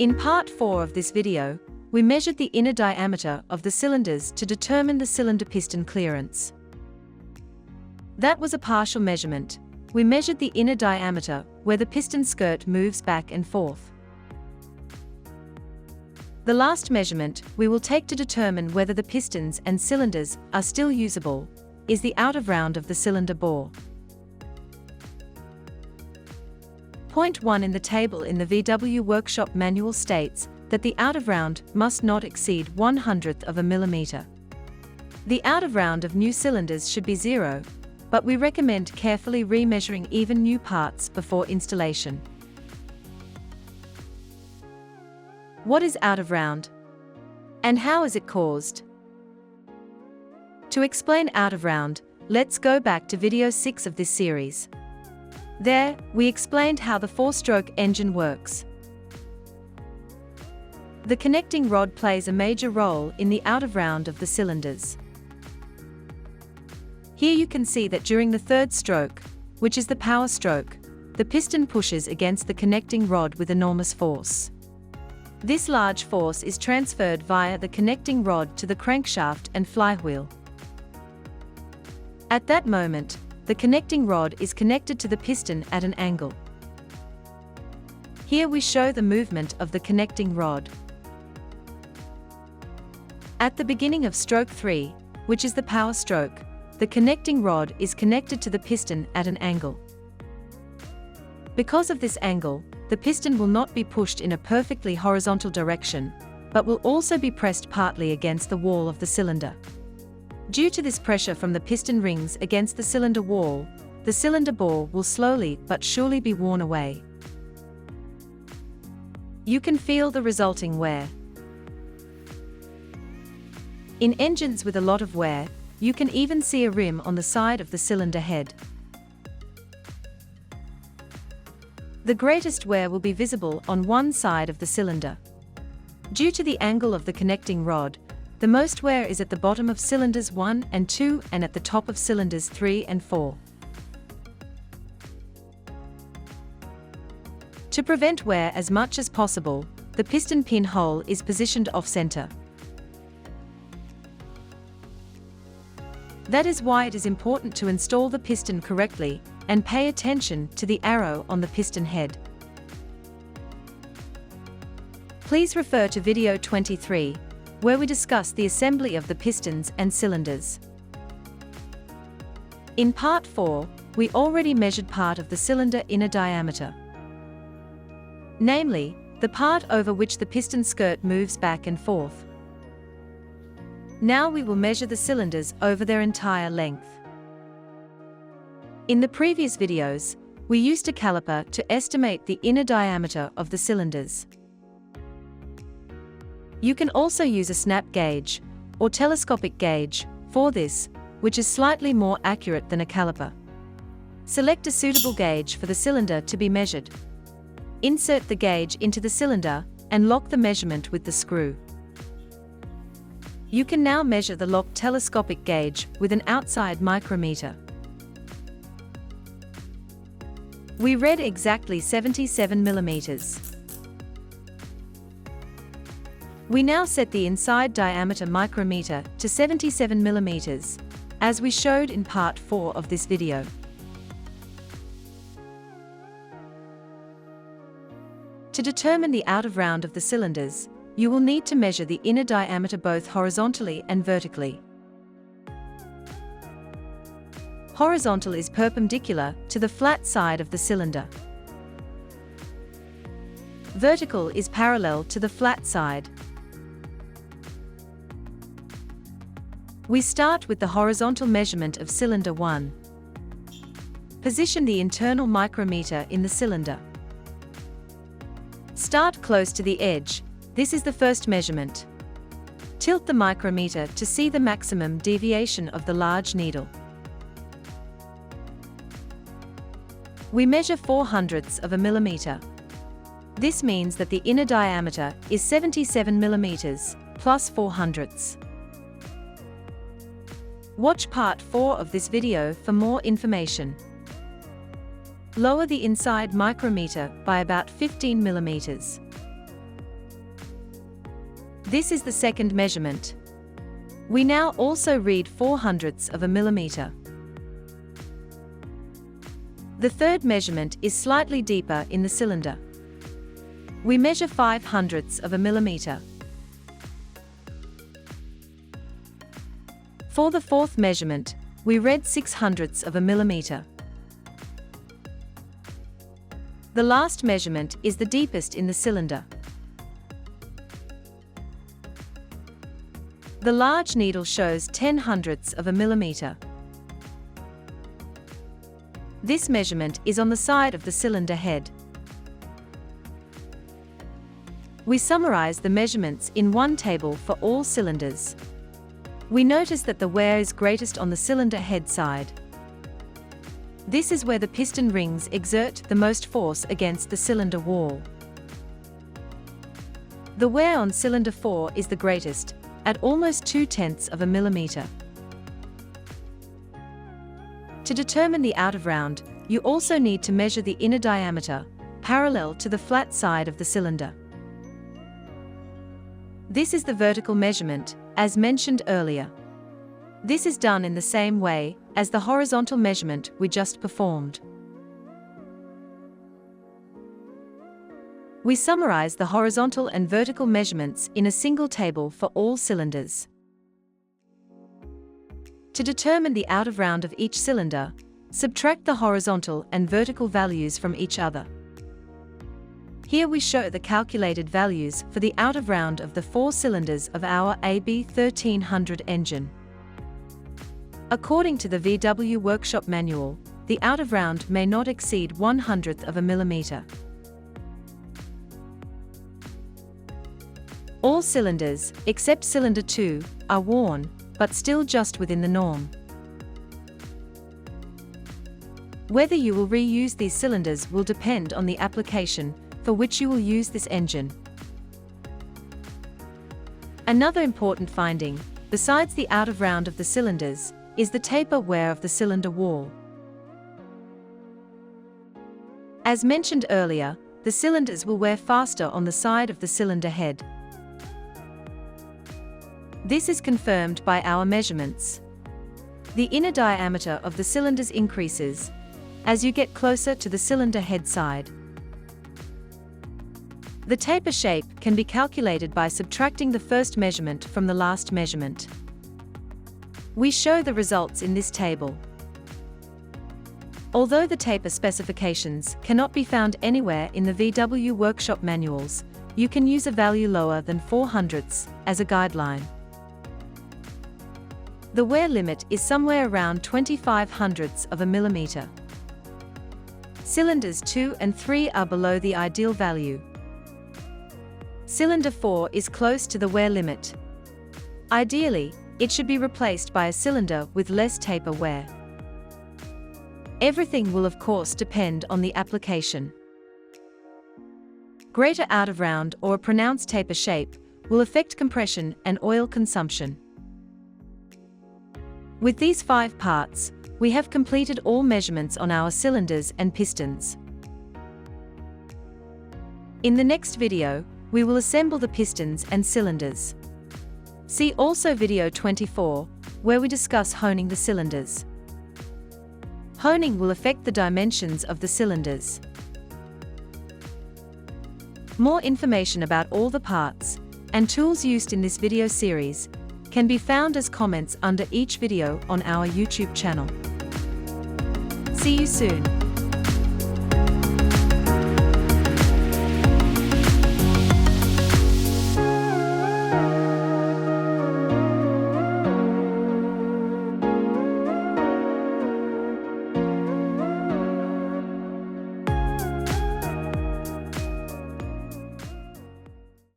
In part 4 of this video, we measured the inner diameter of the cylinders to determine the cylinder-piston clearance. That was a partial measurement. We measured the inner diameter where the piston skirt moves back and forth. The last measurement we will take to determine whether the pistons and cylinders are still usable is the out-of-round of the cylinder bore. Point 1 in the table in the VW workshop manual states that the out-of-round must not exceed 1/100th of a millimeter. The out-of-round of new cylinders should be 0, but we recommend carefully remeasuring even new parts before installation. What is out-of-round? And how is it caused? To explain out-of-round, let's go back to video 6 of this series. There, we explained how the 4-stroke engine works. The connecting rod plays a major role in the out-of-round of the cylinders. Here you can see that during the 3rd stroke, which is the power stroke, the piston pushes against the connecting rod with enormous force. This large force is transferred via the connecting rod to the crankshaft and flywheel. At that moment, the connecting rod is connected to the piston at an angle. Here we show the movement of the connecting rod. At the beginning of stroke 3, which is the power stroke, the connecting rod is connected to the piston at an angle. Because of this angle, the piston will not be pushed in a perfectly horizontal direction, but will also be pressed partly against the wall of the cylinder. Due to this pressure from the piston rings against the cylinder wall, the cylinder bore will slowly but surely be worn away. You can feel the resulting wear. In engines with a lot of wear, you can even see a rim on the side of the cylinder head. The greatest wear will be visible on one side of the cylinder. Due to the angle of the connecting rod, the most wear is at the bottom of cylinders 1 and 2 and at the top of cylinders 3 and 4. To prevent wear as much as possible, the piston pin hole is positioned off-center. That is why it is important to install the piston correctly and pay attention to the arrow on the piston head. Please refer to video 23, where we discuss the assembly of the pistons and cylinders. In part 4, we already measured part of the cylinder inner diameter. Namely, the part over which the piston skirt moves back and forth. Now we will measure the cylinders over their entire length. In the previous videos, we used a caliper to estimate the inner diameter of the cylinders. You can also use a snap gauge, or telescopic gauge, for this, which is slightly more accurate than a caliper. Select a suitable gauge for the cylinder to be measured. Insert the gauge into the cylinder, and lock the measurement with the screw. You can now measure the locked telescopic gauge with an outside micrometer. We read exactly 77 millimeters. We now set the inside diameter micrometer to 77 millimeters, as we showed in part 4 of this video. To determine the out-of-round of the cylinders, you will need to measure the inner diameter both horizontally and vertically. Horizontal is perpendicular to the flat side of the cylinder. Vertical is parallel to the flat side. We start with the horizontal measurement of cylinder 1. Position the internal micrometer in the cylinder. Start close to the edge. This is the first measurement. Tilt the micrometer to see the maximum deviation of the large needle. We measure 4/100ths of a millimeter. This means that the inner diameter is 77 millimeters, plus 4/100ths. Watch part 4 of this video for more information. Lower the inside micrometer by about 15 millimeters. This is the second measurement. We now also read 0.04 of a millimeter. The third measurement is slightly deeper in the cylinder. We measure 0.05 of a millimeter. For the fourth measurement, we read 0.06 of a millimeter. The last measurement is the deepest in the cylinder. The large needle shows 0.10 of a millimeter. This measurement is on the side of the cylinder head. We summarize the measurements in one table for all cylinders. We notice that the wear is greatest on the cylinder head side. This is where the piston rings exert the most force against the cylinder wall. The wear on cylinder 4 is the greatest, at almost 0.2 of a millimeter. To determine the out-of-round, you also need to measure the inner diameter, parallel to the flat side of the cylinder. This is the vertical measurement, as mentioned earlier. This is done in the same way as the horizontal measurement we just performed. We summarize the horizontal and vertical measurements in a single table for all cylinders. To determine the out-of-round of each cylinder, subtract the horizontal and vertical values from each other. Here we show the calculated values for the out-of-round of the 4 cylinders of our AB 1300 engine. According to the VW Workshop Manual, the out-of-round may not exceed 1/100th of a millimeter. All cylinders, except cylinder 2, are worn, but still just within the norm. Whether you will reuse these cylinders will depend on the application for which you will use this engine. Another important finding, besides the out-of-round of the cylinders, is the taper wear of the cylinder wall. As mentioned earlier, the cylinders will wear faster on the side of the cylinder head. This is confirmed by our measurements. The inner diameter of the cylinders increases as you get closer to the cylinder head side. The taper shape can be calculated by subtracting the first measurement from the last measurement. We show the results in this table. Although the taper specifications cannot be found anywhere in the VW Workshop manuals, you can use a value lower than 0.04 as a guideline. The wear limit is somewhere around 0.25 of a millimeter. Cylinders 2 and 3 are below the ideal value. Cylinder 4 is close to the wear limit. Ideally, it should be replaced by a cylinder with less taper wear. Everything will of course depend on the application. Greater out-of-round or a pronounced taper shape will affect compression and oil consumption. With these 5 parts, we have completed all measurements on our cylinders and pistons. In the next video, we will assemble the pistons and cylinders. See also video 24, where we discuss honing the cylinders. Honing will affect the dimensions of the cylinders. More information about all the parts and tools used in this video series can be found as comments under each video on our YouTube channel. See you soon.